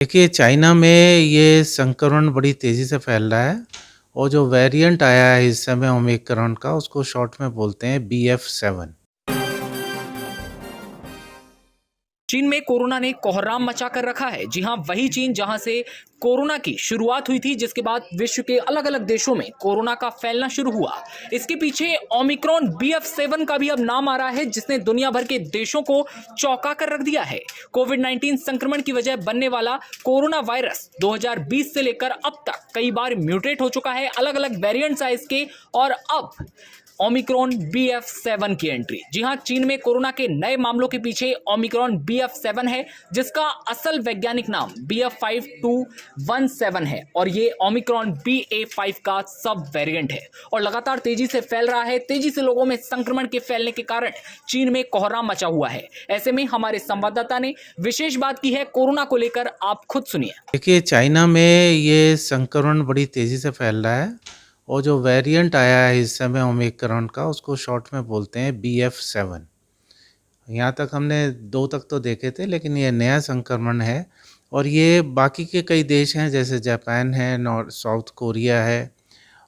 देखिए, चाइना में ये संक्रमण बड़ी तेज़ी से फैल रहा है और जो वेरिएंट आया है इस समय ओमिक्रॉन का, उसको शॉर्ट में बोलते हैं BF7। चीन में कोरोना ने कोहराम मचा कर रखा है। जी हां, वही चीन जहां से कोरोना की शुरुआत हुई थी, जिसके बाद विश्व के अलग अलग देशों में कोरोना का फैलना शुरू हुआ। इसके पीछे ओमिक्रॉन BF7 का भी अब नाम आ रहा है, जिसने दुनिया भर के देशों को चौंका कर रख दिया है। कोविड-19 संक्रमण की वजह बनने वाला कोरोना वायरस 2020 से लेकर अब तक कई बार म्यूटेट हो चुका है। अलग अलग वेरिएंट्स आए इसके, और अब ओमिक्रॉन BF7 की एंट्री। जी हां, चीन में कोरोना के नए मामलों के पीछे ओमिक्रॉन BF7 है, जिसका असल वैज्ञानिक नाम BF5217 है, और ये ओमिक्रॉन BA5 का सब वेरिएंट है और लगातार तेजी से फैल रहा है। तेजी से लोगों में संक्रमण के फैलने के कारण चीन में कोहराम मचा हुआ है। ऐसे में हमारे संवाददाता ने विशेष बात की है कोरोना को लेकर, आप खुद सुनिए। देखिए, चाइना में ये संक्रमण बड़ी तेज़ी से फैल रहा है और जो वेरिएंट आया है इस समय ओमिक्रॉन का, उसको शॉर्ट में बोलते हैं BF7। यहाँ तक हमने 2 तक तो देखे थे, लेकिन ये नया संक्रमण है और ये बाकी के कई देश हैं, जैसे जापान है, साउथ कोरिया है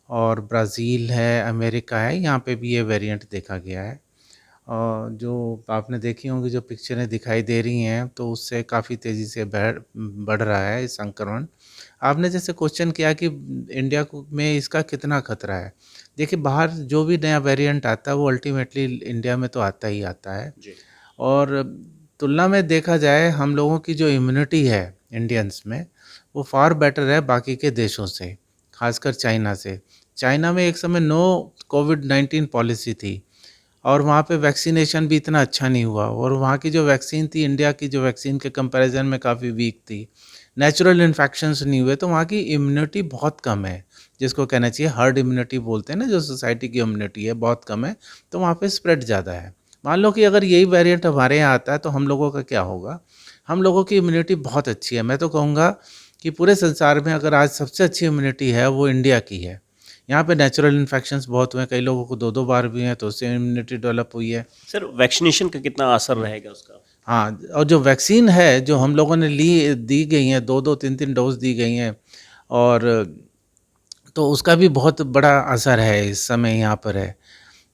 और ब्राज़ील है, अमेरिका है, यहाँ पे भी ये वेरिएंट देखा गया है। जो आपने देखी होंगी, जो पिक्चरें दिखाई दे रही हैं, तो उससे काफ़ी तेज़ी से बढ़ रहा है ये संक्रमण। आपने जैसे क्वेश्चन किया कि इंडिया को में इसका कितना खतरा है। देखिए, बाहर जो भी नया वेरिएंट आता है वो अल्टीमेटली इंडिया में तो आता ही आता है। जी। और तुलना में देखा जाए, हम लोगों की जो इम्यूनिटी है इंडियंस में, वो फ़ार बेटर है बाकी के देशों से, ख़ासकर चाइना से। चाइना में एक समय नो कोविड-19 पॉलिसी थी और वहाँ पे वैक्सीनेशन भी इतना अच्छा नहीं हुआ और वहाँ की जो वैक्सीन थी, इंडिया की जो वैक्सीन के कंपैरिजन में काफ़ी वीक थी। नेचुरल इन्फेक्शंस नहीं हुए, तो वहाँ की इम्यूनिटी बहुत कम है, जिसको कहना चाहिए हर्ड इम्यूनिटी बोलते हैं ना, जो सोसाइटी की इम्यूनिटी है बहुत कम है, तो वहाँ पे स्प्रेड ज़्यादा है। मान लो कि अगर यही वेरिएंट हमारे यहाँ आता है तो हम लोगों का क्या होगा? हम लोगों की इम्यूनिटी बहुत अच्छी है। मैं तो कहूँगा कि पूरे संसार में अगर आज सबसे अच्छी इम्यूनिटी है, वो इंडिया की है। यहाँ पे नेचुरल इन्फेक्शंस बहुत हुए हैं, कई लोगों को 2-2 बार भी हैं, तो उससे इम्यूनिटी डेवलप हुई है। सर, वैक्सीनेशन का कितना असर रहेगा उसका? हाँ, और जो वैक्सीन है, जो हम लोगों ने दी गई हैं, 2-2 3-3 डोज़ दी गई हैं, और तो उसका भी बहुत बड़ा असर है इस समय यहाँ पर है।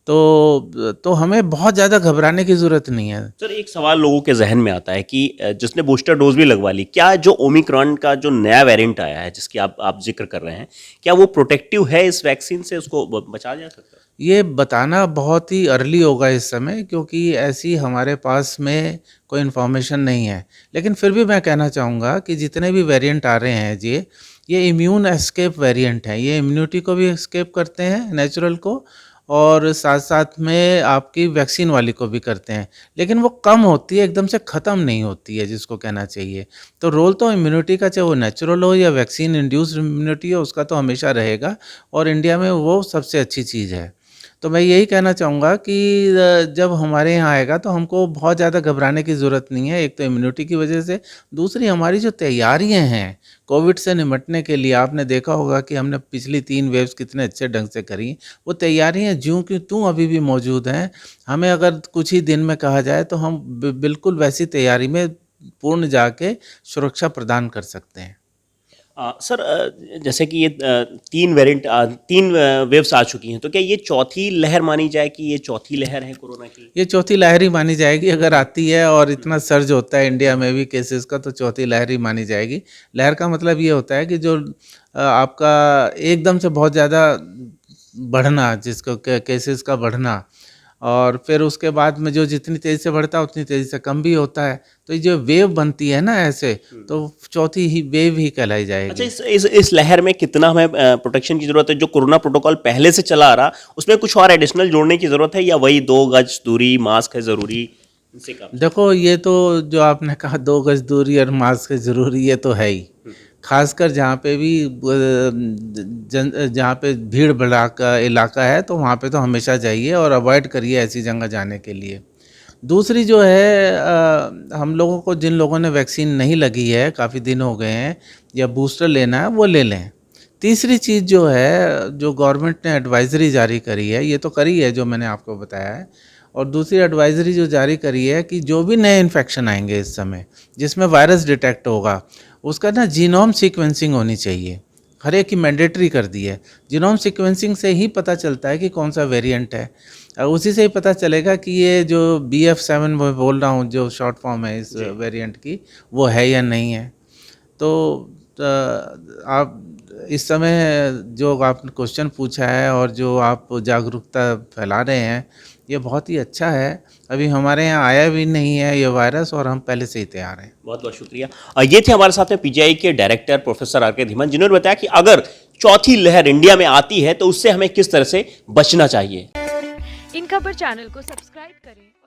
तो हमें बहुत ज़्यादा घबराने की ज़रूरत नहीं है। सर, एक सवाल लोगों के जहन में आता है कि जिसने बूस्टर डोज भी लगवा ली, क्या जो ओमिक्रॉन का जो नया वेरिएंट आया है, जिसकी आप जिक्र कर रहे हैं, क्या वो प्रोटेक्टिव है इस वैक्सीन से? उसको बचा जा सकता है? ये बताना बहुत ही अर्ली होगा इस समय, क्योंकि ऐसी हमारे पास में कोई इन्फॉर्मेशन नहीं है। लेकिन फिर भी मैं कहना चाहूँगा कि जितने भी वेरिएंट आ रहे हैं ये इम्यून एस्केप वेरिएंट हैं। ये इम्यूनिटी को भी एस्केप करते हैं, नेचुरल को, और साथ-साथ में आपकी वैक्सीन वाली को भी करते हैं। लेकिन वो कम होती है, एकदम से ख़त्म नहीं होती है, जिसको कहना चाहिए। तो रोल तो इम्यूनिटी का, चाहे वो नेचुरल हो या वैक्सीन इंड्यूस्ड इम्यूनिटी हो, उसका तो हमेशा रहेगा, और इंडिया में वो सबसे अच्छी चीज़ है। तो मैं यही कहना चाहूँगा कि जब हमारे यहाँ आएगा तो हमको बहुत ज़्यादा घबराने की ज़रूरत नहीं है। एक तो इम्यूनिटी की वजह से, दूसरी हमारी जो तैयारियाँ हैं कोविड से निपटने के लिए, आपने देखा होगा कि हमने पिछली 3 वेव्स कितने अच्छे ढंग से करी। वो तैयारियाँ ज्यों की त्यों अभी भी मौजूद हैं। हमें अगर कुछ ही दिन में कहा जाए तो हम बिल्कुल वैसी तैयारी में पूर्ण जाके सुरक्षा प्रदान कर सकते हैं। सर, जैसे कि ये 3 वेव्स आ चुकी हैं, तो क्या ये चौथी लहर मानी जाए कि ये चौथी लहर है कोरोना की? ये चौथी लहर ही मानी जाएगी, अगर आती है और इतना सर्ज होता है इंडिया में भी केसेस का, तो चौथी लहर ही मानी जाएगी। लहर का मतलब ये होता है कि जो आपका एकदम से बहुत ज़्यादा बढ़ना, जिसको केसेस का बढ़ना, और फिर उसके बाद में जो जितनी तेज़ी से बढ़ता है उतनी तेज़ी से कम भी होता है। तो ये जो वेव बनती है ना ऐसे, तो चौथी ही वेव ही कहलाई अच्छा, जाएगी। इस लहर में कितना हमें प्रोटेक्शन की ज़रूरत है? जो कोरोना प्रोटोकॉल पहले से चला आ रहा, उसमें कुछ और एडिशनल जोड़ने की ज़रूरत है, या वही 2 गज दूरी, मास्क है ज़रूरी, इनसे काम? देखो, ये तो जो आपने कहा 2 गज दूरी और मास्क है ज़रूरी, ये तो है ही। ख़ासकर जहाँ पे भी जहाँ पे भीड़ भड़ाका इलाका है, तो वहाँ पे तो हमेशा जाइए और अवॉइड करिए ऐसी जगह जाने के लिए। दूसरी जो है, हम लोगों को, जिन लोगों ने वैक्सीन नहीं लगी है, काफ़ी दिन हो गए हैं, या बूस्टर लेना है, वो ले लें। तीसरी चीज़ जो है, जो गवर्नमेंट ने एडवाइज़री जारी करी है, ये तो करी है जो मैंने आपको बताया है, और दूसरी एडवाइज़री जो जारी करी है कि जो भी नए इन्फेक्शन आएंगे इस समय, जिसमें वायरस डिटेक्ट होगा, उसका ना जीनोम सीक्वेंसिंग होनी चाहिए, हर एक की मैंडेटरी कर दी है। जीनोम सीक्वेंसिंग से ही पता चलता है कि कौन सा वेरिएंट है, उसी से ही पता चलेगा कि ये जो BF7 मैं बोल रहा हूँ, जो शॉर्ट फॉर्म है इस वेरिएंट की, वो है या नहीं है। तो आप इस समय जो आपने क्वेश्चन पूछा है और जो आप जागरूकता फैला रहे हैं, ये बहुत ही अच्छा है। अभी हमारे यहाँ आया भी नहीं है ये वायरस और हम पहले से ही तैयार हैं। बहुत बहुत शुक्रिया। ये थे हमारे साथ में पीजीआई के डायरेक्टर प्रोफेसर आर के धीमान, जिन्होंने बताया कि अगर चौथी लहर इंडिया में आती है तो उससे हमें किस तरह से बचना चाहिए। इन खबर चैनल को सब्सक्राइब करें।